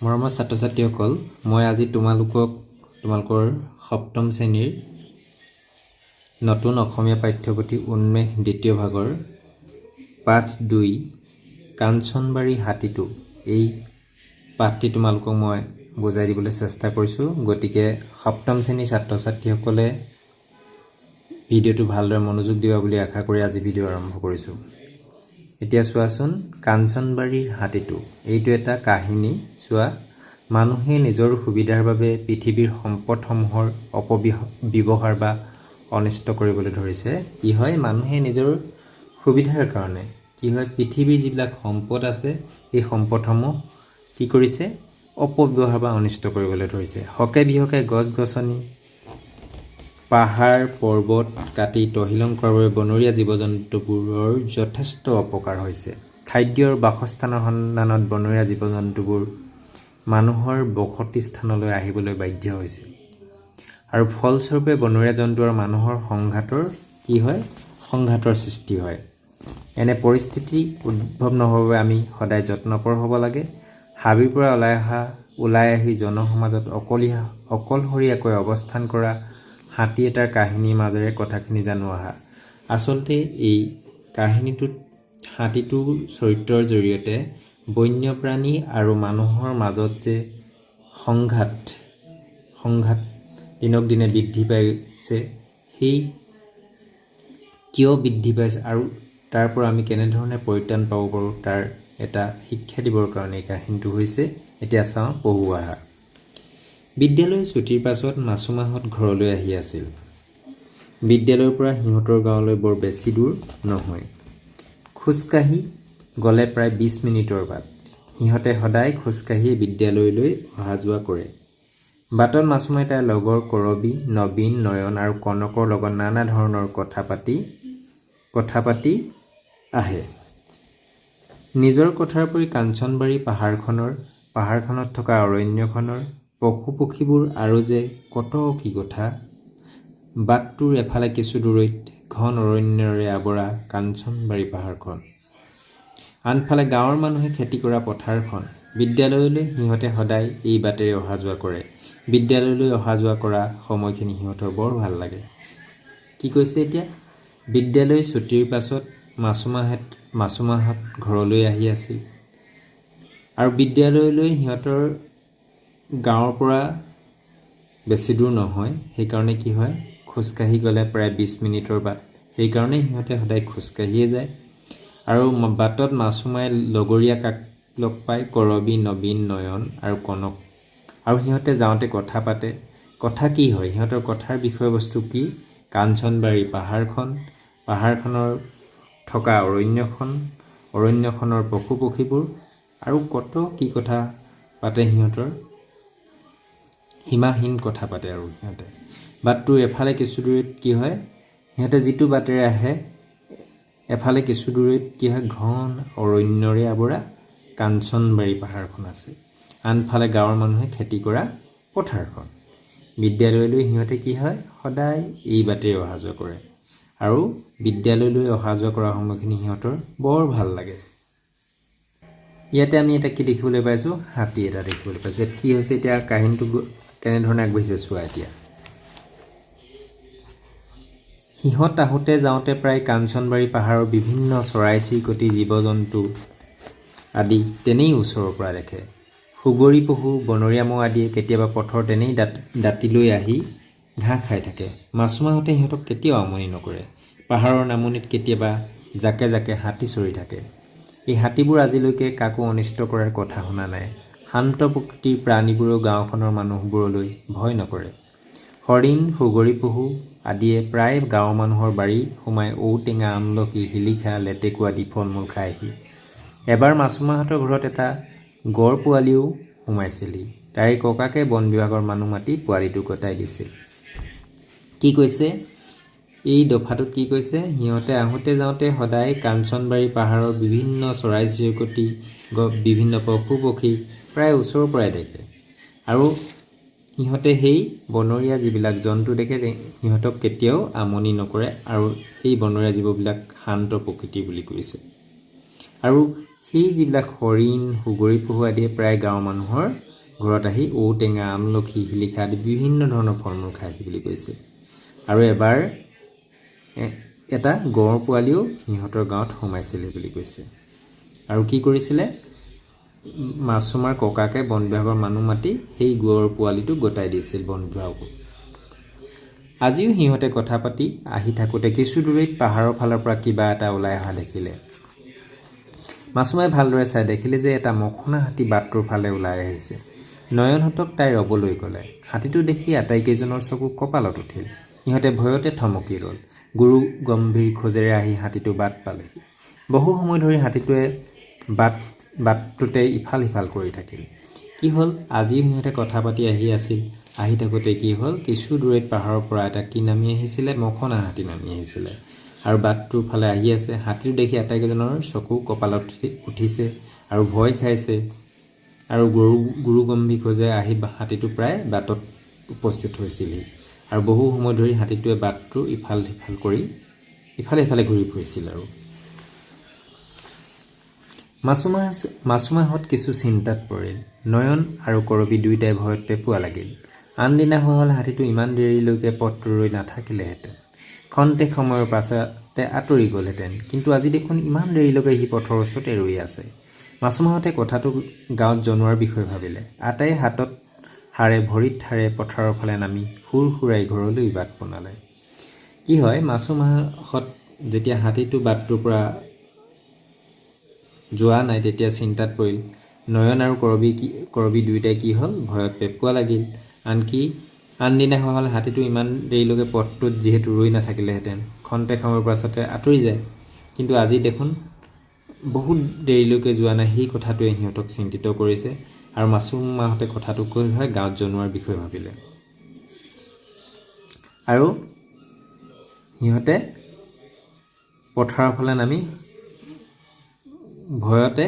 মৰমৰ ছাত্ৰ-ছাত্ৰীসকল, মই আজি তোমালোকৰ সপ্তম শ্ৰেণীৰ নতুন অসমীয়া পাঠ্যপুথি উন্মেষ দ্বিতীয় ভাগৰ পাঠ 2 কাঞ্চনবাৰী হাতীটো এই পাঠটি তোমালোকক মই বুজাই দিবলৈ চেষ্টা কৰিছোঁ। গতিকে সপ্তম শ্ৰেণীৰ ছাত্ৰ-ছাত্ৰীসকলে ভিডিঅ'টো ভালদৰে মনোযোগ দিবা বুলি আশা কৰি আজি ভিডিঅ' আৰম্ভ কৰিছোঁ। এতিয়া চোৱাচোন, কাঞ্চনবাৰীৰ হাতীটো এইটো এটা কাহিনী। চোৱা, মানুহে নিজৰ সুবিধাৰ বাবে পৃথিৱীৰ সম্পদসমূহৰ অপব্যৱহাৰ বা অনিষ্ট কৰিবলৈ ধৰিছে। কি হয়, মানুহে নিজৰ সুবিধাৰ কাৰণে কি হয়, পৃথিৱীৰ যিবিলাক সম্পদ আছে এই সম্পদসমূহ কি কৰিছে, অপব্যৱহাৰ বা অনিষ্ট কৰিবলৈ ধৰিছে। হকে বিহকে গছ গছনি পাহাৰ পৰ্বত কাটি তহিলং কৰাৰ বাবে বনৰীয়া জীৱ জন্তুবোৰৰ যথেষ্ট অপকাৰ হৈছে। খাদ্য আৰু বাসস্থানৰ সন্ধানত বনৰীয়া জীৱ জন্তুবোৰ মানুহৰ বসতি স্থানলৈ আহিবলৈ বাধ্য হৈছে আৰু ফলস্বৰূপে বনৰীয়া জন্তু আৰু মানুহৰ সংঘাতৰ সৃষ্টি হয়। এনে পৰিস্থিতি উদ্ভৱ নহ'বৰ বাবে আমি সদায় যত্নপৰ হ'ব লাগে। হাবিৰ পৰা ওলাই আহি জনসমাজত অকলশৰীয়াকৈ অৱস্থান কৰা হাতী এটাৰ কাহিনীৰ মাজেৰে কথাখিনি জানো আহা। আচলতে এই কাহিনীটোত হাতীটোৰ চৰিত্ৰৰ জৰিয়তে বন্যপ্ৰাণী আৰু মানুহৰ মাজত যে সংঘাত দিনক দিনে বৃদ্ধি পাইছে, সেই কিয় বৃদ্ধি পাইছে আৰু তাৰ পৰা আমি কেনেধৰণে পৰিত্ৰাণ পাব পাৰোঁ তাৰ এটা শিক্ষা দিবৰ কাৰণে এই কাহিনীটো হৈছে। এতিয়া চাওঁ, পঢ়ো আহা। বিদ্যালয়ৰ ছুটিৰ পাছত মাছুমাহঁত ঘৰলৈ আহি আছিল। বিদ্যালয়ৰ পৰা সিহঁতৰ গাঁৱলৈ বৰ বেছি দূৰ নহয়, খোজকাঢ়ি গ'লে প্ৰায় 20 মিনিটৰ বাট। সিহঁতে সদায় খোজকাঢ়িয়ে বিদ্যালয়লৈ অহা যোৱা কৰে। বাটত মাছুমাই তাৰ লগৰ কৰবী, নবীন, নয়ন আৰু কনকৰ লগত নানা ধৰণৰ কথা পাতি আহে। নিজৰ কথাৰ পৰি কাঞ্চনবাৰী পাহাৰখনত থকা অৰণ্যখনৰ পশু পক্ষীবোৰ আৰু যে কত কি কথা। বাটটোৰ এফালে কিছু দূৰৈত ঘন অৰণ্যৰে আৱৰা কাঞ্চনবাৰী পাহাৰখন, আনফালে গাঁৱৰ মানুহে খেতি কৰা পথাৰখন। বিদ্যালয়লৈ সিহঁতে সদায় এই বাটেৰে অহা যোৱা কৰে। বিদ্যালয়লৈ অহা যোৱা কৰা সময়খিনি সিহঁতৰ বৰ ভাল লাগে। কি কৈছে এতিয়া, বিদ্যালয় ছুটিৰ পাছত মাছুমাহঁত ঘৰলৈ আহি আছিল আৰু বিদ্যালয়লৈ সিহঁতৰ গাঁৱৰ পৰা বেছি দূৰ নহয়। সেইকাৰণে কি হয়, খোজকাঢ়ি গ'লে প্ৰায় 20 মিনিটৰ বাট। সেইকাৰণে সিহঁতে সদায় খোজকাঢ়িয়ে যায়। আৰু বাটত মাছুমাই লগৰীয়া কাক লগ পায়, কৰবী, নবীন, নয়ন আৰু কনক। আৰু সিহঁতে যাওঁতে কথা পাতে। কথা কি হয়, সিহঁতৰ কথাৰ বিষয়বস্তু কি, কাঞ্চনবাৰী পাহাৰখনৰ থকা অৰণ্যখনৰ পশু পক্ষীবোৰ আৰু কত কি কথা পাতে। সিহঁতৰ সীমাহীন কথা পাতে। আৰু সিহঁতে বাটটোৰ এফালে কিছু দূৰৈত কি হয়, সিহঁতে যিটো বাটেৰে আহে এফালে কিছু দূৰৈত কি হয়, ঘন অৰণ্যৰে আৱৰা কাঞ্চনবাৰী পাহাৰখন আছে, আনফালে গাঁৱৰ মানুহে খেতি কৰা পথাৰখন। বিদ্যালয়লৈ সিহঁতে কি হয়, সদায় এই বাটেৰে অহা যোৱা কৰে আৰু বিদ্যালয়লৈ অহা যোৱা কৰা সময়খিনি সিহঁতৰ বৰ ভাল লাগে। ইয়াতে আমি এটা কি দেখিবলৈ পাইছোঁ, হাতী এটা দেখিবলৈ পাইছোঁ। ইয়াত কি হৈছে, এতিয়া কাহিনীটো কেনেধৰণে আগবাঢ়িছে চোৱা। এতিয়া সিহঁত আহোঁতে যাওঁতে প্ৰায় কাঞ্চনবাৰী পাহাৰৰ বিভিন্ন চৰাই চিৰিকটি, জীৱ জন্তু আদি তেনেই ওচৰৰ পৰা দেখে। সুগৰী পহু, বনৰীয়া ম'হ আদিয়ে কেতিয়াবা পথৰ তেনেই দাঁতি লৈ আহি ঘাঁহ খাই থাকে। মাছুমাহঁতে সিহঁতক কেতিয়াও আমনি নকৰে। পাহাৰৰ নামনিত কেতিয়াবা জাকে জাকে হাতী চৰি থাকে। এই হাতীবোৰ আজিলৈকে কাকো অনিষ্ট কৰাৰ কথা শুনা নাই। শান্ত প্ৰকৃতিৰ প্ৰাণীবোৰেও গাঁওখনৰ মানুহবোৰলৈ ভয় নকৰে। হৰিণ, সুগৰী পহু আদিয়ে প্ৰায় গাঁৱৰ মানুহৰ বাৰী সোমাই ঔটেঙা, আমলখি, শিলিখা, লেটেকু আদি ফল মূল খায়হি। এবাৰ মাছুমাহঁতৰ ঘৰত এটা গড় পোৱালিও সোমাইছিলহি। তাইৰ ককাকে বন বিভাগৰ মানুহ মাতি পোৱালিটো গতাই দিছিল। কি কৈছে এই দফাটোত, কি কৈছে, সিহঁতে আহোঁতে যাওঁতে সদায় কাঞ্চনবাৰী পাহাৰৰ বিভিন্ন চৰাই চিৰিকটি, বিভিন্ন পশু পক্ষী প্ৰায় ওচৰৰ পৰাই দেখে আৰু সিহঁতে সেই বনৰীয়া যিবিলাক জন্তু দেখে সিহঁতক কেতিয়াও আমনি নকৰে আৰু সেই বনৰীয়া জীৱবিলাক শান্ত প্ৰকৃতিৰ বুলি কৈছে। আৰু সেই যিবিলাক হৰিণ, সুগৰী পহু আদিয়ে প্ৰায় গাঁৱৰ মানুহৰ ঘৰত আহি ঔটেঙা আমলখি শিলিখা আদি বিভিন্ন ধৰণৰ ফল মূল খাইহি বুলি কৈছে। আৰু এবাৰ এটা গঁড় পোৱালিও সিহঁতৰ গাঁৱত সোমাইছিলে বুলি কৈছে। আৰু কি কৰিছিলে, মাছুমাৰ ককাকে বন বিভাগৰ মানুহ মাতি সেই গঁড় পোৱালিটো গতাই দিছিল বন বিভাগক। আজিও সিহঁতে কথা পাতি আহি থাকোঁতে কিছু দূৰৈত পাহাৰৰ ফালৰ পৰা কিবা এটা ওলাই অহা দেখিলে। মাছুমাই ভালদৰে চাই দেখিলে যে এটা মখনা হাতী বাটটোৰ ফালে ওলাই আহিছে। নয়নহঁতক তাই ৰ'বলৈ ক'লে। হাতীটো দেখি আটাইকেইজনৰ চকু কপালত উঠিল। সিহঁতে ভয়তে থমকি ৰ'ল। গুৰু গম্ভীৰ খোজেৰে আহি হাতীটো বাট পালেহি। বহু সময় ধৰি হাতীটোৱে বাটটোতে ইফাল সিফাল কৰি থাকিল। কি হ'ল, আজিও সিহঁতে কথা পাতি আহি আছিল। আহি থাকোঁতে কি হ'ল, কিছু দূৰৈত পাহাৰৰ পৰা এটা কি নামি আহিছিলে, মখনা হাতী নামি আহিছিলে আৰু বাটটোৰ ফালে আহি আছে। হাতীটো দেখি আটাইকেইজনৰ চকু কপালত উঠিছে আৰু ভয় খাইছে। আৰু গুৰু গম্ভীৰ খোজে আহি হাতীটো প্ৰায় বাটত উপস্থিত হৈছিলহি। আৰু বহু সময় ধৰি হাতীটোৱে বাটটো ইফাল সিফালে ঘূৰি ফুৰিছিল। আৰু মাছুমাহঁত কিছু চিন্তাত পৰিল। নয়ন আৰু কৰবী দুয়োটাই ভয়ত পেঁপুৱা লাগিল। আনদিনা হোৱা হ'লে হাতীটো ইমান দেৰিলৈকে পথটো ৰৈ নাথাকিলেহেঁতেন। খন্তেক সময়ৰ পাছতে আঁতৰি গ'লহেঁতেন। কিন্তু আজি দেখোন ইমান দেৰিলৈকে সি পথৰ ওচৰতে ৰৈ আছে। মাছুমাহঁতে কথাটো গাঁৱত জনোৱাৰ বিষয়ে ভাবিলে। আটাইয়ে হাতত হাড়ে ভৰিত ঠাৰে পথাৰৰ ফালে নামি সুৰ সুৰাই ঘৰলৈ বাট বনালে। কি হয়, মাছুমাহঁত যেতিয়া হাতীটো বাটটোৰ পৰা যোৱা নাই তেতিয়া চিন্তাত পৰিল। নয়ন আৰু কৰবী দুয়োটাই কি হ'ল, ভয়ত পেঁপুৱা লাগিল। আনদিনা হোৱা হ'লে হাতীটো ইমান দেৰিলৈকে পথটোত যিহেতু ৰৈ নাথাকিলেহেঁতেন, খন্তেক সময়ৰ পাছতে আঁতৰি যায়। কিন্তু আজি দেখোন বহুত দেৰিলৈকে যোৱা নাই, সেই কথাটোৱে সিহঁতক চিন্তিত কৰিছে। আৰু মাছুমাহঁতে কথাটো কৈ হয় গাঁৱত জনোৱাৰ বিষয়ে ভাবিলে। আৰু সিহঁতে পথাৰৰ ফালে নামি ভয়তে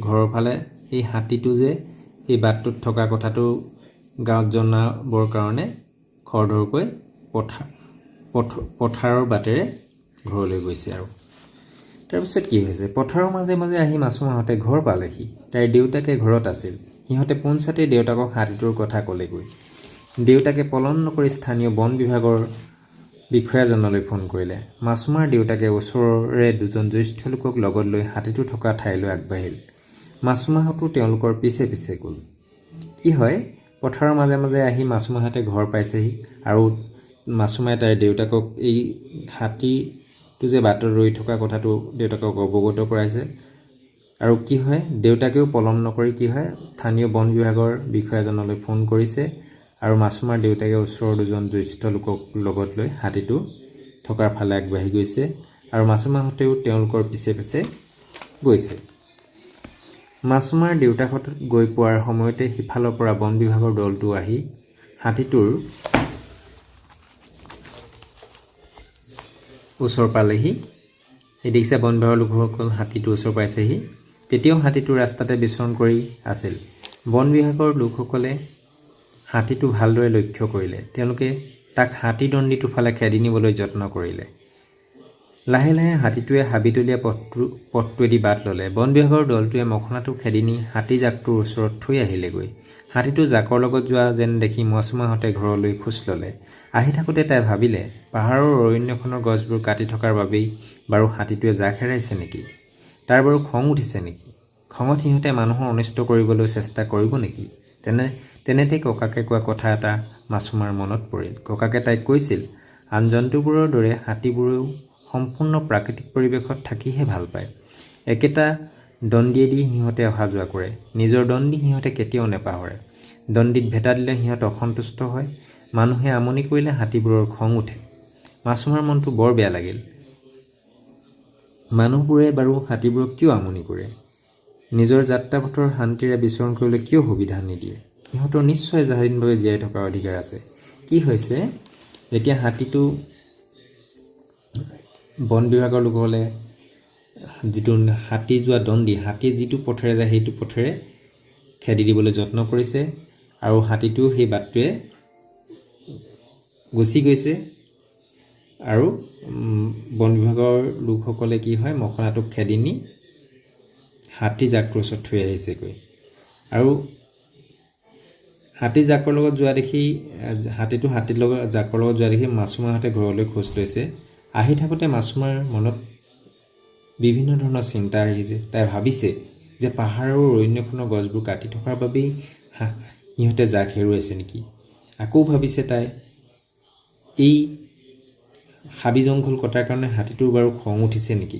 ঘৰৰ ফালে এই হাতীটো যে এই বাটটোত থকা কথাটো গাঁৱত জনাবৰ কাৰণে খৰধৰকৈ পথাৰৰ বাটেৰে ঘৰলৈ গৈছে। আৰু তাৰপিছত কি হৈছে, পথাৰৰ মাজে মাজে আহি মাছুমাহঁতে ঘৰ পালেহি। তাইৰ দেউতাকে ঘৰত আছিল। সিহঁতে পোনছাটেই দেউতাকক হাতীটোৰ কথা ক'লেগৈ। দেউতাকে পলম নকৰি স্থানীয় বন বিভাগৰ বিষয়াজনলৈ ফোন কৰিলে। মাছুমাৰ দেউতাকে ওচৰৰে দুজন জ্যেষ্ঠ লোকক লগত লৈ হাতীটো থকা ঠাইলৈ আগবাঢ়িল। মাছুমাহঁতো তেওঁলোকৰ পিছে পিছে গ'ল। কি হয়, পথাৰৰ মাজে মাজে আহি মাছুমাহঁতে ঘৰ পাইছেহি। আৰু মাছুমাই তাইৰ দেউতাকক এই হাতীটো যে বাটত ৰৈ থকা কথাটো দেউতাকক অৱগত কৰাইছে। আৰু কি হয়, দেউতাকেও পলম নকৰি কি হয়, স্থানীয় বন বিভাগৰ বিষয়াজনলৈ ফোন কৰিছে। আৰু মাছুমাৰ দেউতাকে ওচৰৰ দুজন জ্যেষ্ঠ লোকক লগত লৈ হাতীটো থকাৰ ফালে আগবাঢ়ি গৈছে। আৰু মাছুমাহঁতেও তেওঁলোকৰ পিছে পিছে গৈছে। মাছুমাৰ দেউতাকহঁত গৈ পোৱাৰ সময়তে সিফালৰ পৰা বন বিভাগৰ দলটো আহি হাতীটোৰ ওচৰ পালেহি। এই দেখিছে বন বিভাগৰ লোকসকল হাতীটোৰ ওচৰ পাইছেহি। তেতিয়াও হাতীটো ৰাস্তাতে বিচৰণ কৰি আছিল। বন বিভাগৰ লোকসকলে হাতীটো ভালদৰে লক্ষ্য কৰিলে। তেওঁলোকে তাক হাতীদণ্ডিটোৰ ফালে খেদি নিবলৈ যত্ন কৰিলে। লাহে লাহে হাতীটোৱে হাবিতলীয়া পথটোৱেদি বাট ল'লে। বন বিভাগৰ দলটোৱে মখনাটো খেদি নি হাতী জাকটোৰ ওচৰত থৈ আহিলেগৈ। হাতীটো জাকৰ লগত যোৱা যেন দেখি মাছুমাহঁতে ঘৰলৈ খোজ ল'লে। আহি থাকোঁতে তাই ভাবিলে, পাহাৰৰ অৰণ্যখনৰ গছবোৰ কাটি থকাৰ বাবেই বাৰু হাতীটোৱে জাক হেৰাইছে নেকি? তাৰ বাৰু খং উঠিছে নেকি? খঙত সিহঁতে মানুহৰ অনিষ্ট কৰিবলৈ চেষ্টা কৰিব নেকি? তেনেতে ককাকে কোৱা কথা এটা মাছুমাৰ মনত পৰিল। ককাকে তাইক কৈছিল, আন জন্তুবোৰৰ দৰে হাতীবোৰেও সম্পূৰ্ণ প্ৰাকৃতিক পৰিৱেশত থাকিহে ভাল পায়। একেটা দণ্ডিয়েদি সিহঁতে অহা যোৱা কৰে। নিজৰ দণ্ডি সিহঁতে কেতিয়াও নেপাহৰে। দণ্ডিত ভেটা দিলে সিহঁত অসন্তুষ্ট হয়। মানুহে আমনি কৰিলে হাতীবোৰৰ খং উঠে। মাছুমাৰ মনটো বৰ বেয়া লাগিল। মানুহবোৰে বাৰু হাতীবোৰক কিয় আমনি কৰে? নিজৰ যাত্ৰাপথৰ শান্তিৰে বিচৰণ কৰিবলৈ কিয় সুবিধা নিদিয়ে? সিহঁতৰ নিশ্চয় স্বাধীনভাৱে জীয়াই থকাৰ অধিকাৰ আছে। কি হৈছে, যেতিয়া হাতীটো বন বিভাগৰ লোকসকলে যিটো হাতী যোৱা দণ্ডি, হাতী যিটো পথেৰে যায় সেইটো পথেৰে খেদি দিবলৈ যত্ন কৰিছে। আৰু হাতীটোও সেই বাটটোৱে গুচি গৈছে। আৰু বন বিভাগৰ লোকসকলে কি হয়, মখনাটোক খেদি নি হাতী জাকটোৰ ওচৰত থৈ আহিছেগৈ। আৰু হাতী জাকৰ লগত যোৱা দেখি হাতীটো হাতীৰ লগত জাকৰ লগত যোৱা দেখি মাছুমাহঁতে ঘৰলৈ খোজ লৈছে। আহি থাকোঁতে মাছুমাৰ মনত বিভিন্ন ধৰণৰ চিন্তা আহিছে। তাই ভাবিছে যে পাহাৰৰ অৰণ্যখনৰ গছবোৰ কাটি থকাৰ বাবেই সিহঁতে জাক হেৰুৱাইছে নেকি। আকৌ ভাবিছে তাই এই হাবি জংঘল কটাৰ কাৰণে হাতীটোৰ বাৰু খং উঠিছে নেকি,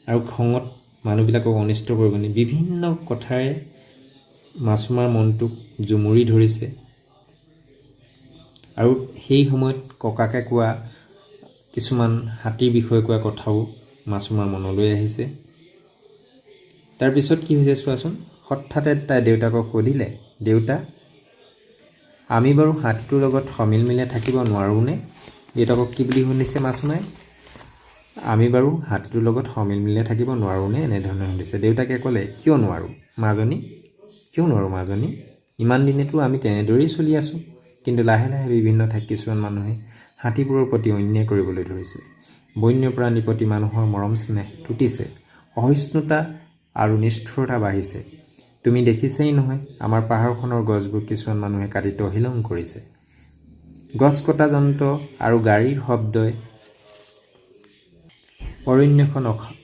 আৰু খঙত মানুহবিলাকক অনিষ্ট কৰিব নেকি। বিভিন্ন কথাৰে মাছুমাৰ মনটোক জুমুৰি ধৰিছে। আৰু সেই সময়ত ককাকে কোৱা কিছুমান হাতীৰ বিষয়ে কোৱা কথাও মাছুমাৰ মনলৈ আহিছে। তাৰপিছত কি হৈছে চোৱাচোন। হঠাতে তাই দেউতাকক সুধিলে, দেউতা, আমি বাৰু হাতীটোৰ লগত সমিল মিলে থাকিব নোৱাৰোঁনে? দেউতাকক কি বুলি শুনিছে মাছুমাই? আমি বাৰু হাতীটোৰ লগত সমিল মিলে থাকিব নোৱাৰোঁনে? এনেধৰণে শুনিছে। দেউতাকে ক'লে, কিয় নোৱাৰোঁ মাজনী, কিয় নোৱাৰোঁ মাজনী? ইমান দিনেতো আমি তেনেদৰেই চলি আছোঁ। কিন্তু লাহে লাহে বিভিন্ন ঠাইত কিছুমান মানুহে হাতীবোৰৰ প্ৰতি অন্যায় কৰিবলৈ ধৰিছে। বন্যপ্ৰাণীৰ প্ৰতি মানুহৰ মৰম স্নেহ টুটিছে। অসহিষ্ণুতা আৰু নিষ্ঠুৰতা বাঢ়িছে। তুমি দেখিছেই নহয়, আমাৰ পাহাৰখনৰ গছবোৰ কিছুমান মানুহে কাটি তহিলং কৰিছে। গছ কটা যন্ত্ৰ আৰু গাড়ীৰ শব্দই অৰণ্যখন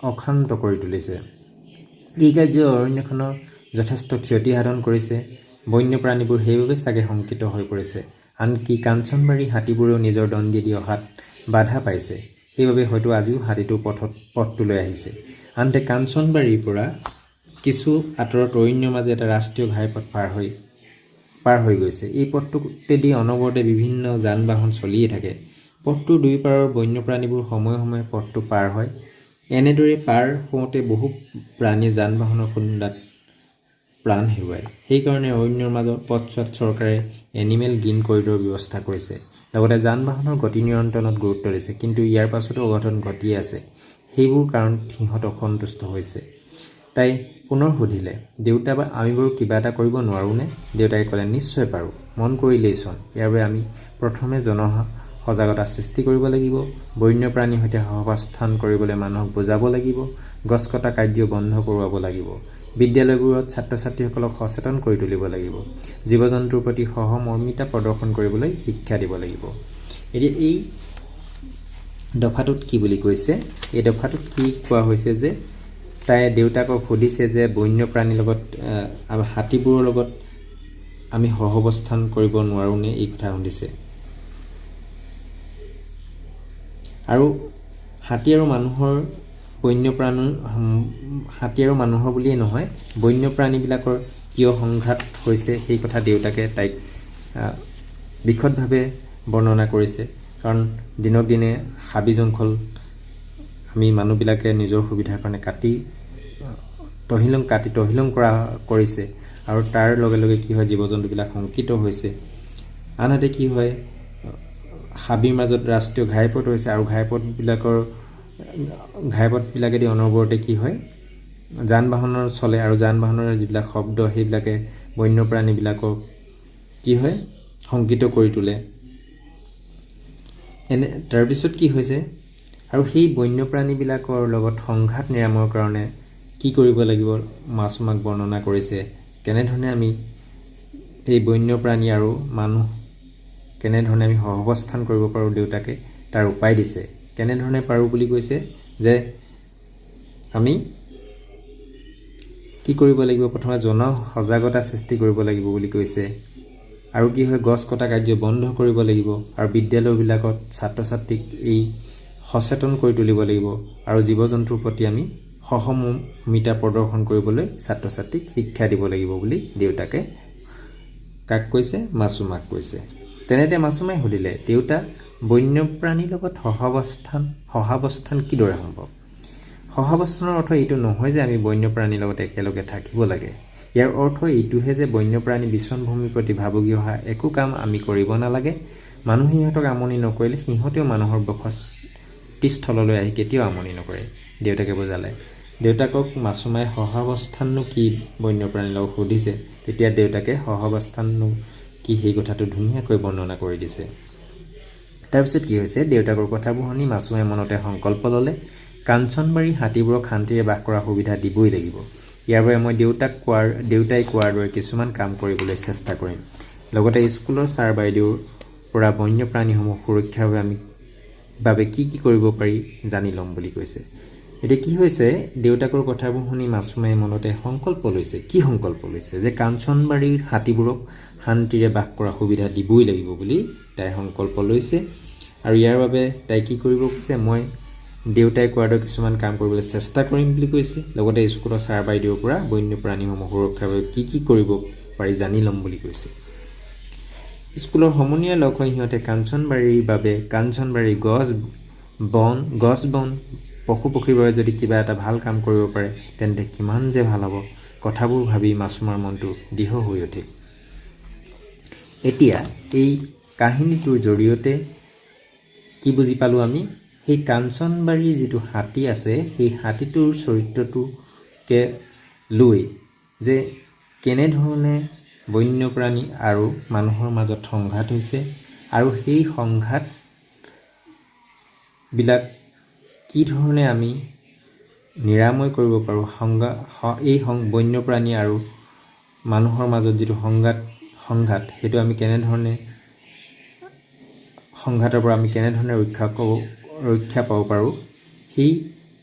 অশান্ত কৰি তুলিছে। এই কাৰ্যই অৰণ্যখনৰ যথেষ্ট ক্ষতি সাধন কৰিছে। বন্যপ্ৰাণীবোৰ সেইবাবে চাগে শংকিত হৈ পৰিছে। আনকি কাঞ্চনবাৰী হাতীবোৰেও নিজৰ দণ্ডি দি অহাত বাধা পাইছে। সেইবাবে হয়তো আজিও হাতীটো পথটোলৈ আহিছে। আনহাতে কাঞ্চনবাৰীৰ পৰা কিছু আঁতৰত অৰণ্যৰ মাজে এটা ৰাষ্ট্ৰীয় ঘাইপথ পাৰ হৈ গৈছে। এই পথটোতেদি অনবৰতে বিভিন্ন যান বাহন চলিয়ে থাকে। পথটোৰ দুই পাৰৰ বন্যপ্ৰাণীবোৰ সময়ে সময়ে পথটো পাৰ হয়। এনেদৰে পাৰ হওঁতে বহু প্ৰাণীয়ে যান বাহনৰ খুন্দাত প্ৰাণ হেৰুৱায়। সেইকাৰণে অৰণ্যৰ মাজৰ পথছোৱাত চৰকাৰে এনিমেল গ্ৰীণ কৰিডৰৰ ব্যৱস্থা কৰিছে। লগতে যান বাহনৰ গতি নিয়ন্ত্ৰণত গুৰুত্ব দিছে। কিন্তু ইয়াৰ পাছতো অঘটন ঘটিয়ে আছে। সেইবোৰ কাৰণত সিহঁত অসন্তুষ্ট হৈছে। তাই পুনৰ সুধিলে, দেউতা, আমি বাৰু কিবা এটা কৰিব নোৱাৰোঁনে? দেউতাকে ক'লে, নিশ্চয় পাৰোঁ, মন কৰিলেই চোন। ইয়াৰ বাবে আমি প্ৰথমে সজাগতা সৃষ্টি কৰিব লাগিব। বন্যপ্ৰাণীৰ সৈতে সহাৱস্থান কৰিবলৈ মানুহক বুজাব লাগিব। গছ কটা কাৰ্য বন্ধ কৰোৱাব লাগিব। বিদ্যালয়বোৰত ছাত্ৰ ছাত্ৰীসকলক সচেতন কৰি তুলিব লাগিব। জীৱ জন্তুৰ প্ৰতি সহমৰ্মিতা প্ৰদৰ্শন কৰিবলৈ শিক্ষা দিব লাগিব। এতিয়া এই দফাটোত কি বুলি কৈছে? এই দফাটোত কি কোৱা হৈছে যে তাই দেউতাকক সুধিছে যে বন্যপ্ৰাণীৰ লগত হাতীবোৰৰ লগত আমি সহাৱস্থান কৰিব নোৱাৰোঁনে, এই কথা সুধিছে। আৰু হাতী আৰু মানুহৰ বুলিয়েই নহয়, বন্যপ্ৰাণীবিলাকৰ কিয় সংঘাত হৈছে সেই কথা দেউতাকে তাইক বিশদভাৱে বৰ্ণনা কৰিছে। কাৰণ দিনক দিনে হাবি জংঘল আমি মানুহবিলাকে নিজৰ সুবিধাৰ কাৰণে কাটি তহিলং কৰিছে। আৰু তাৰ লগে লগে কি হয়, জীৱ জন্তুবিলাক শংকিত হৈছে। আনহাতে কি হয়, হাবিৰ মাজত ৰাষ্ট্ৰীয় ঘাইপথ হৈছে আৰু ঘাইপথবিলাকেদি অনবৰতে কি হয়, যান বাহনৰ চলে আৰু যান বাহনৰ যিবিলাক শব্দ সেইবিলাকে বন্যপ্ৰাণীবিলাকক কি হয়, শংকিত কৰি তোলে। তাৰপিছত কি হৈছে, আৰু সেই বন্যপ্ৰাণীবিলাকৰ লগত সংঘাত নিৰাময়ৰ কাৰণে কি কৰিব লাগিব মাছুমাক বৰ্ণনা কৰিছে। কেনেধৰণে আমি এই বন্যপ্ৰাণী আৰু মানুহ কেনেধৰণে আমি সহাৱস্থান কৰিব পাৰোঁ, দেউতাকে তাৰ উপায় দিছে। কেনেধৰণে পাৰোঁ বুলি কৈছে যে আমি কি কৰিব লাগিব, প্ৰথমে সজাগতা সৃষ্টি কৰিব লাগিব বুলি কৈছে। আৰু কি হয়, গছ কটা কাৰ্য বন্ধ কৰিব লাগিব। আৰু বিদ্যালয়বিলাকত ছাত্ৰ ছাত্ৰীক এই সচেতন কৰি তুলিব লাগিব। আৰু জীৱ জন্তুৰ প্ৰতি আমি সহমৰ্মিতা প্ৰদৰ্শন কৰিবলৈ ছাত্ৰ ছাত্ৰীক শিক্ষা দিব লাগিব বুলি দেউতাকে কাক কৈছে? মাছুমাক কৈছে। তেনেতে মাছুমাই সুধিলে, দেউতা, বন্যপ্ৰাণীৰ লগত সহাৱস্থান কিদৰে সম্ভৱ? সহাৱস্থানৰ অৰ্থ এইটো নহয় যে আমি বন্যপ্ৰাণীৰ লগত একেলগে থাকিব লাগে। ইয়াৰ অৰ্থ এইটোহে যে বন্যপ্ৰাণী বিচৰণ প্ৰতি ভাবুকি অহা একো কাম আমি কৰিব নালাগে। মানুহে সিহঁতক আমনি নকৰিলে সিহঁতেও মানুহৰ বসতিস্থললৈ আহি কেতিয়াও আমনি নকৰে, দেউতাকে বুজালে। দেউতাকক মাছুমাই সহাৱস্থাননো কি বন্যপ্ৰাণীৰ লগত সুধিছে। তেতিয়া দেউতাকে সহাৱস্থাননো কি সেই কথাটো ধুনীয়াকৈ বৰ্ণনা কৰি দিছে। তাৰপিছত কি হৈছে, দেউতাকৰ কথাবোৰ শুনি মাছুমাই মনতে সংকল্প ল'লে, কাঞ্চনবাৰী হাতীবোৰক শান্তিৰে বাস কৰাৰ সুবিধা দিবই লাগিব। ইয়াৰ বাবে মই দেউতাই কোৱাৰ দৰে কিছুমান কাম কৰিবলৈ চেষ্টা কৰিম। লগতে স্কুলৰ ছাৰ বাইদেউৰ পৰা বন্যপ্ৰাণীসমূহ সুৰক্ষাৰ বাবে কি কৰিব পাৰি জানি ল'ম বুলি কৈছে। এতিয়া কি হৈছে, দেউতাকৰ কথাবোৰ শুনি মাছুমাই মনতে সংকল্প লৈছে। কি সংকল্প লৈছে? যে কাঞ্চনবাৰীৰ হাতীবোৰক শান্তিৰে বাস কৰা সুবিধা দিবই লাগিব বুলি তাই সংকল্প লৈছে। আৰু ইয়াৰ বাবে তাই কি কৰিব কৈছে, মই দেউতাই কোৱাৰ দৰে কিছুমান কাম কৰিবলৈ চেষ্টা কৰিম বুলি কৈছে। লগতে স্কুলৰ ছাৰ বাইদেউৰ পৰা বন্যপ্ৰাণীসমূহ সুৰক্ষাৰ বাবে কি কৰিব পাৰি জানি ল'ম বুলি কৈছে। স্কুলৰ সমনীয়া লগ হৈ সিহঁতে কাঞ্চনবাৰীৰ বাবে কাঞ্চনবাৰীৰ গছ বন পশু পক্ষীৰ বাবে যদি কিবা এটা ভাল কাম কৰিব পাৰে তেন্তে কিমান যে ভাল হ'ব। কথাবোৰ ভাবি মাছুমাৰ মনটো দৃঢ় হৈ উঠিল। এতিয়া এই কাহিনীটোৰ জৰিয়তে কি বুজি পালোঁ আমি, সেই কাঞ্চনবাৰীৰ যিটো হাতী আছে সেই হাতীটোৰ চৰিত্ৰটোকে লৈ যে কেনেধৰণে বন্যপ্ৰাণী আৰু মানুহৰ মাজত সংঘাত হৈছে আৰু সেই সংঘাতবিলাক কি ধৰণে আমি নিৰাময় কৰিব পাৰোঁ, এই বন্যপ্ৰাণী আৰু মানুহৰ মাজত যিটো সংঘাত সেইটো আমি কেনেধৰণে সংঘাতৰ পৰা আমি কেনেধৰণে ৰক্ষা পাব পাৰোঁ, সেই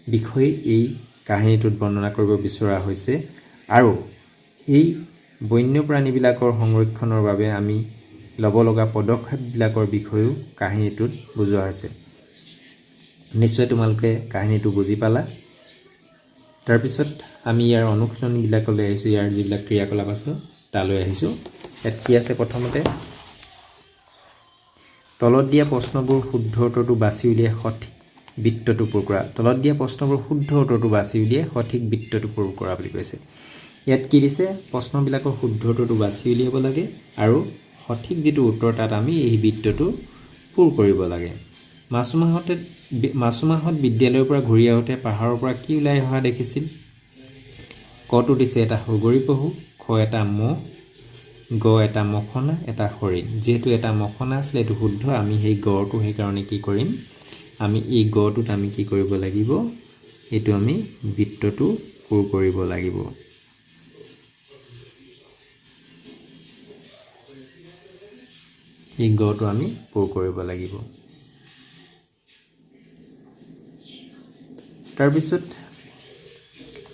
বিষয়ে এই কাহিনীটোত বৰ্ণনা কৰিব বিচৰা হৈছে। আৰু এই বন্যপ্ৰাণীবিলাকৰ সংৰক্ষণৰ বাবে আমি ল'ব লগা পদক্ষেপবিলাকৰ বিষয়েও কাহিনীটোত বুজোৱা হৈছে। নিশ্চয় তোমালোকে কাহিনীটো বুজি পালা। তাৰপিছত আমি ইয়াৰ অনুশীলনীবিলাকলৈ আহিছোঁ। ইয়াৰ যিবিলাক ক্ৰিয়াকলাপ আছে তালৈ আহিছোঁ। ইয়াত কি আছে, প্ৰথমতে তলত দিয়া প্ৰশ্নবোৰ শুদ্ধ উত্তৰটো বাছি উলিয়াই সঠিক বৃত্তটো পূৰ কৰা। তলত দিয়া প্ৰশ্নবোৰ শুদ্ধ উত্তৰটো বাছি উলিয়াই সঠিক বৃত্তটো পূৰ কৰা বুলি কৈছে। ইয়াত কি দিছে, প্ৰশ্নবিলাকৰ শুদ্ধ উত্তৰটো বাছি উলিয়াব লাগে আৰু সঠিক যিটো উত্তৰ তাত আমি এই বৃত্তটো পূৰ কৰিব লাগে। মাছুমাহঁত বিদ্যালয়ৰ পৰা ঘূৰি আহোঁতে পাহাৰৰ পৰা কি ওলাই অহা দেখিছিল? কটো দিছে এটা সুগৰি পহু, খ এটা মহ, গ এটা মখনা, এটা হৰিণ। যিহেতু এটা মখনা আছিলে এইটো শুদ্ধ, আমি সেই গড়টো সেইকাৰণে কি কৰিম, আমি এই গড়টোত আমি কি কৰিব লাগিব, এইটো আমি বৃত্তটো পূৰ কৰিব লাগিব। এই গড়টো আমি পূৰ কৰিব লাগিব। তাৰপিছত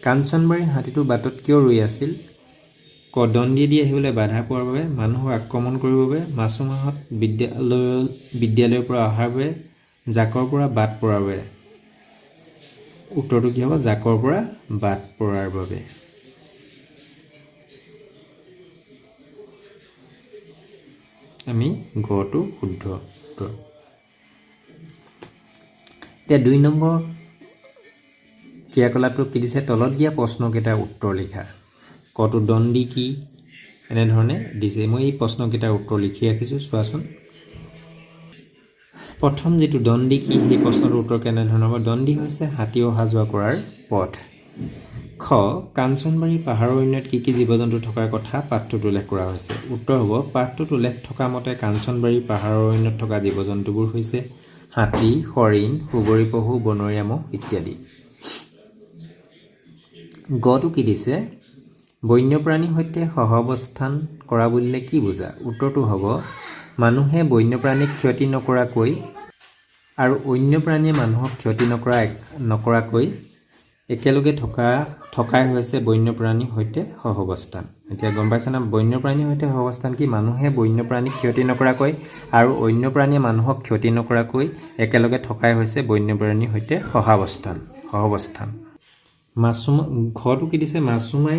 কাঞ্চনবাৰীৰ হাতীটো বাটত কিয় ৰৈ আছিল? ক দণ্ডি দি আহিবলৈ বাধা পোৱাৰ বাবে, মানুহক আক্ৰমণ কৰিবৰ বাবে, মাছুমাহঁত বিদ্যালয়ৰ পৰা অহাৰ বাবে, জাকৰ পৰা বাট পৰাৰ বাবে। উত্তৰটো কি হ'ব? জাকৰ পৰা বাট পৰাৰ বাবে। আমি গটো শুদ্ধ উত্তৰ। এতিয়া 2 নম্বৰ ক্ৰিয়াকলাপটো কি দিছে, তলত দিয়া প্ৰশ্নকেইটাৰ উত্তৰ লিখা। কটো দণ্ডি কি, এনেধৰণে দিছে। মই এই প্ৰশ্নকেইটাৰ উত্তৰ লিখি ৰাখিছোঁ, চোৱাচোন। প্ৰথম যিটো দণ্ডি কি, সেই প্ৰশ্নটোৰ উত্তৰ কেনেধৰণৰ হ'ব? দণ্ডি হৈছে হাতী অহা যোৱা কৰাৰ পথ। খ কাঞ্চনবাৰী পাহাৰৰ অৰণ্যত কি জীৱ জন্তু থকাৰ কথা পাঠটোত উল্লেখ কৰা হৈছে? উত্তৰ হ'ব, পাঠটোত উল্লেখ থকা মতে কাঞ্চনবাৰী পাহাৰৰ অৰণ্যত থকা জীৱ জন্তুবোৰ হৈছে হাতী, হৰিণ, সুগৰি পহু, বনৰীয়া মহ ইত্যাদি। গটো কি দিছে, বন্যপ্ৰাণীৰ সৈতে সহাৱস্থান কৰা বুলিলে কি বুজা? উত্তৰটো হ'ব, মানুহে বন্যপ্ৰাণীক ক্ষতি নকৰাকৈ আৰু অন্য প্ৰাণীয়ে মানুহক ক্ষতি নকৰাকৈ একেলগে থকাই হৈছে বন্যপ্ৰাণীৰ সৈতে সহাৱস্থান। এতিয়া গম পাইছা না, বন্যপ্ৰাণীৰ সৈতে সহাৱস্থান কি? মানুহে বন্যপ্ৰাণীক ক্ষতি নকৰাকৈ আৰু অন্য প্ৰাণীয়ে মানুহক ক্ষতি নকৰাকৈ একেলগে থকাই হৈছে বন্যপ্ৰাণীৰ সৈতে সহাৱস্থান। ঘৰটো কি দিছে, মাছুমাই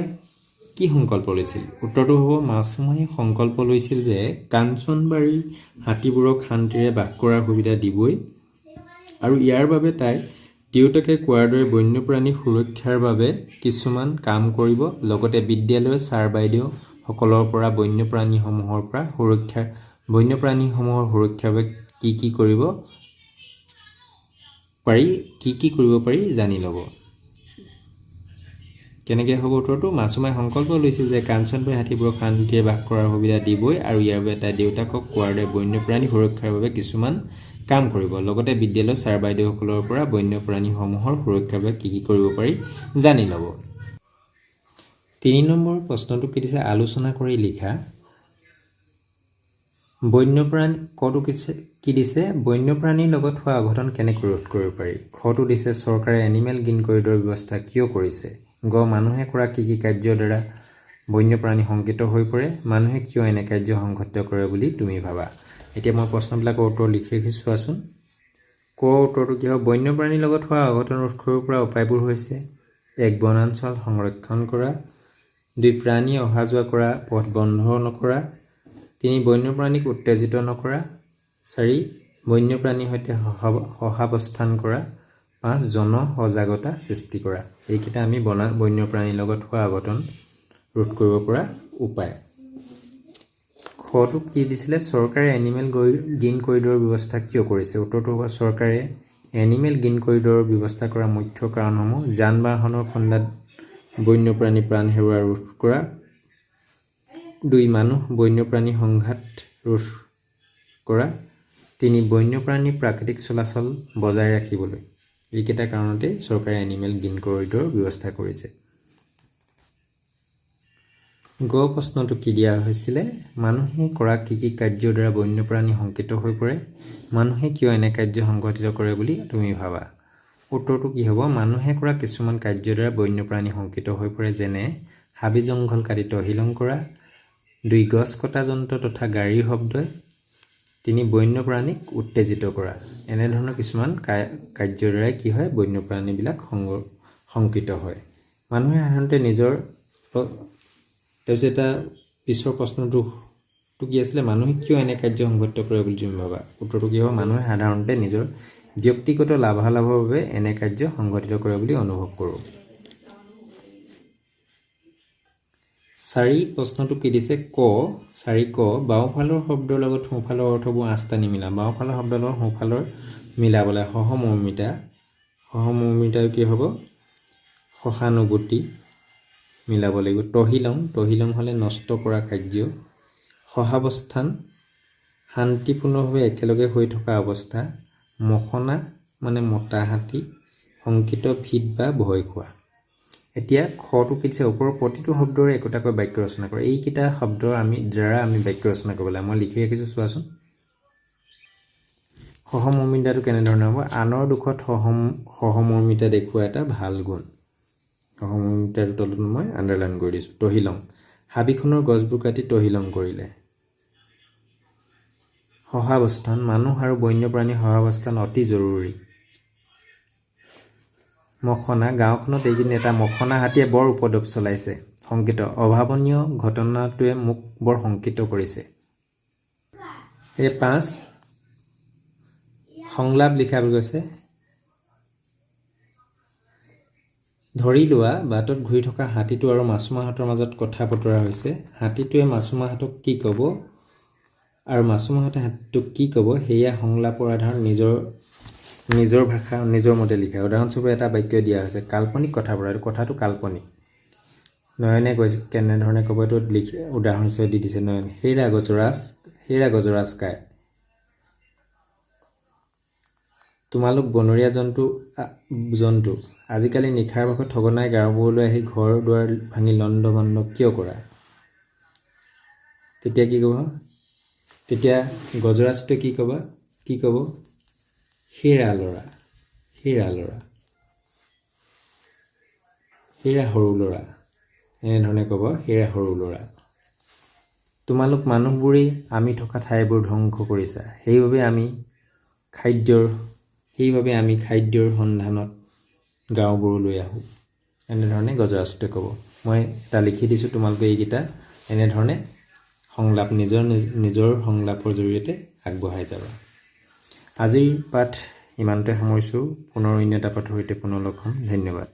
কি সংকল্প লৈছিল? উত্তৰটো হ'ব, মাছুমাই সংকল্প লৈছিল যে কাঞ্চনবাৰীৰ হাতীবোৰক শান্তিৰে বাস কৰাৰ সুবিধা দিবই আৰু ইয়াৰ বাবে তাই দেউতাকে কোৱাৰ দৰে বন্যপ্ৰাণী সুৰক্ষাৰ বাবে কিছুমান কাম কৰিব। লগতে বিদ্যালয়ৰ ছাৰ বাইদেউ সকলৰ পৰা বন্যপ্ৰাণীসমূহৰ সুৰক্ষাৰ বাবে কি কৰিব পাৰি জানি ল'ব। কেনেকৈ হ'ব উত্তৰটো? মাছুমাই সংকল্প লৈছিল যে কাঞ্চনবাৰীৰ হাতীবোৰক শান্তিৰে বাস কৰাৰ সুবিধা দিবই আৰু ইয়াৰ বাবে তাই দেউতাকক কোৱাৰ দৰে বন্যপ্ৰাণী সুৰক্ষাৰ বাবে কিছুমান কাম কৰিব। লগতে বিদ্যালয়ৰ ছাৰ বাইদেউসকলৰ পৰা বন্যপ্ৰাণীসমূহৰ সুৰক্ষাৰ বাবে কি কৰিব পাৰি জানি ল'ব। 3 নম্বৰ প্ৰশ্নটো কি দিছে, আলোচনা কৰি লিখা। বন্যপ্ৰাণী কটো কি দিছে বন্যপ্ৰাণীৰ লগত হোৱা অঘটন কেনেকৈ ৰোধ কৰিব পাৰি। খটো দিছে চৰকাৰে এনিমেল গ্ৰীণ কৰিডৰ ব্যৱস্থা কিয় কৰিছে। গ মানুহে কৰা কি কাৰ্যৰ দ্বাৰা বন্যপ্ৰাণী শংকিত হৈ পৰে। মানুহে কিয় এনে কাৰ্য সংঘটিত কৰে বুলি তুমি ভাবা। এতিয়া মই প্ৰশ্নবিলাকৰ উত্তৰ লিখি ৰাখিছোঁ চোৱাচোন। ক উত্তৰটো কি হ'ব বন্যপ্ৰাণীৰ লগত হোৱা অঘটন ৰোধ কৰিব পৰা উপায়বোৰ হৈছে 1 বনাঞ্চল সংৰক্ষণ কৰা, 2 প্ৰাণী অহা যোৱা কৰা পথ বন্ধ নকৰা, 3 বন্যপ্ৰাণীক উত্তেজিত নকৰা, 4 বন্যপ্ৰাণীৰ সৈতে সহাৱস্থান কৰা, 5 জনসজাগতা সৃষ্টি কৰা। এইকেইটা আমি বন্যপ্ৰাণীৰ লগত হোৱা অঘটন ৰোধ কৰিব পৰা উপায়। খটো কি দিছিলে চৰকাৰে এনিমেল গ্ৰীণ কৰিডৰৰ ব্যৱস্থা কিয় কৰিছে। উত্তৰটো হ'ব চৰকাৰে এনিমেল গ্ৰীণ কৰিডৰৰ ব্যৱস্থা কৰাৰ মুখ্য কাৰণসমূহ যান বাহনৰ খুন্দাত বন্যপ্ৰাণী প্ৰাণ হেৰুওৱা ৰোধ কৰা, 2 মানুহ বন্যপ্ৰাণী সংঘাত ৰোধ কৰা, 3 বন্যপ্ৰাণীৰ প্ৰাকৃতিক চলাচল বজাই ৰাখিবলৈ। এইকেইটা কাৰণতে চৰকাৰে এনিমেল গ্ৰীণ কৰিডৰ ব্যৱস্থা কৰিছে। গ প্ৰশ্নটো কি দিয়া হৈছিলে মানুহে কৰা কি কাৰ্যৰ দ্বাৰা বন্যপ্ৰাণী শংকিত হৈ পৰে। মানুহে কিয় এনে কাৰ্য সংঘটিত কৰে বুলি তুমি ভাবা। উত্তৰটো কি হ'ব মানুহে কৰা কিছুমান কাৰ্যৰ দ্বাৰা বন্যপ্ৰাণী শংকিত হৈ পৰে যেনে হাবি জংঘল কাটি তহিলং কৰা, 2 গছ কটা যন্ত্ৰ তথা গাড়ীৰ শব্দই, 3 বন্যপ্ৰাণীক উত্তেজিত কৰা। এনেধৰণৰ কিছুমান কাৰ্যৰ দ্বাৰাই কি হয় বন্যপ্ৰাণীবিলাক শংকিত হয়। মানুহে সাধাৰণতে নিজৰ তাৰপিছত এটা পিছৰ প্ৰশ্নটো কি আছিলে মানুহে কিয় এনে কাৰ্য সংঘটিত কৰে বুলি তুমি ভাবা। উত্তৰটো কি হ'ব মানুহে সাধাৰণতে নিজৰ ব্যক্তিগত লাভালাভৰ বাবে এনে কাৰ্য সংঘটিত কৰে বুলি অনুভৱ কৰোঁ। 4 প্ৰশ্নটো কি দিছে ক বাওঁফালৰ শব্দৰ লগত সোঁফালৰ অৰ্থবোৰ আঁচটা নিমিলা। বাওঁফালৰ শব্দৰ লগত সোঁফালৰ মিলাবলৈ সহমৰ্মিতা কি হ'ব সহানুভূতি মিলাব লাগিব। তহিলং হ'লে নষ্ট কৰা কাৰ্য, সহাৱস্থান শান্তিপূৰ্ণভাৱে একেলগে হৈ থকা অৱস্থা, মখনা মানে মতা হাতী, শংকিত ভীত বা ভয় খোৱা। এতিয়া খটো কি দিছে ওপৰৰ প্ৰতিটো শব্দৰে একোটাকৈ বাক্য ৰচনা কৰে। এইকেইটা শব্দৰ দ্বাৰা আমি বাক্য ৰচনা কৰিব লাগে। মই লিখি ৰাখিছোঁ চোৱাচোন। সহমৰ্মিতাটো কেনেধৰণৰ হ'ব আনৰ দুখত সহমৰ্মিতা দেখুওৱা এটা ভাল গুণ। সহমৰ্মিতাৰ তলত মই আণ্ডাৰলাইন কৰি দিছোঁ। তহিলং হাবিখনৰ গছবোৰ কাটি তহিলং কৰিলে। সহাৱস্থান মানুহ আৰু বন্যপ্ৰাণীৰ সহাৱস্থান অতি জৰুৰী। মখনা গাঁওখনত এইদিন এটা মখনা হাতীয়ে বৰ উপদ্ৰৱ চলাইছে। শংকিত অভাৱনীয় ঘটনাটোৱে মোক বৰ শংকিত কৰিছে। 5 সংলাপ লিখা বুলি কৈছে। ধৰি লোৱা বাটত ঘূৰি থকা হাতীটো আৰু মাছুমাহঁতৰ মাজত কথা বতৰা হৈছে। হাতীটোৱে মাছুমাহঁতক কি ক'ব আৰু মাছুমাহঁতে হাতীটোক কি ক'ব সেয়া সংলাপৰ আধাৰত নিজৰ ভাষা নিজৰ মতে লিখা। উদাহৰণস্বৰূপে এটা বাক্য দিয়া হৈছে কাল্পনিক কথা বতৰা। কথাটো কাল্পনিক। নয়নে কৈছে কেনেধৰণে ক'ব এইটো লিখি উদাহৰণস্বৰূপে দি দিছে নয়ন। হেৰা গজৰাজ কাই তোমালোক বনৰীয়া জন্তু আজিকালি নিশাৰ ভাগত সঘনাই গাঁওবোৰলৈ আহি ঘৰ দুৱাৰ ভাঙি লণ্ড ভণ্ড কিয় কৰা। তেতিয়া কি ক'ব তেতিয়া গজৰাজটোৱে কি ক'ব হেৰা সৰু ল'ৰা এনেধৰণে ক'ব হেৰা সৰু ল'ৰা। তোমালোক মানুহবোৰেই আমি থকা ঠাইবোৰ ধ্বংস কৰিছা। সেইবাবে আমি খাদ্যৰ সন্ধানত গাঁওবোৰলৈ আহোঁ। এনেধৰণে গজৰাজটোৱে ক'ব। মই এটা লিখি দিছোঁ তোমালোকে এইকেইটা এনেধৰণে সংলাপ নিজৰ সংলাপৰ জৰিয়তে আগবঢ়াই যাবা। আজিৰ পাঠ ইমানতে সামৰিছোঁ। পুনৰ অন্য এটা পাঠৰ সৈতে পুনৰ লগ হ'ম। ধন্যবাদ।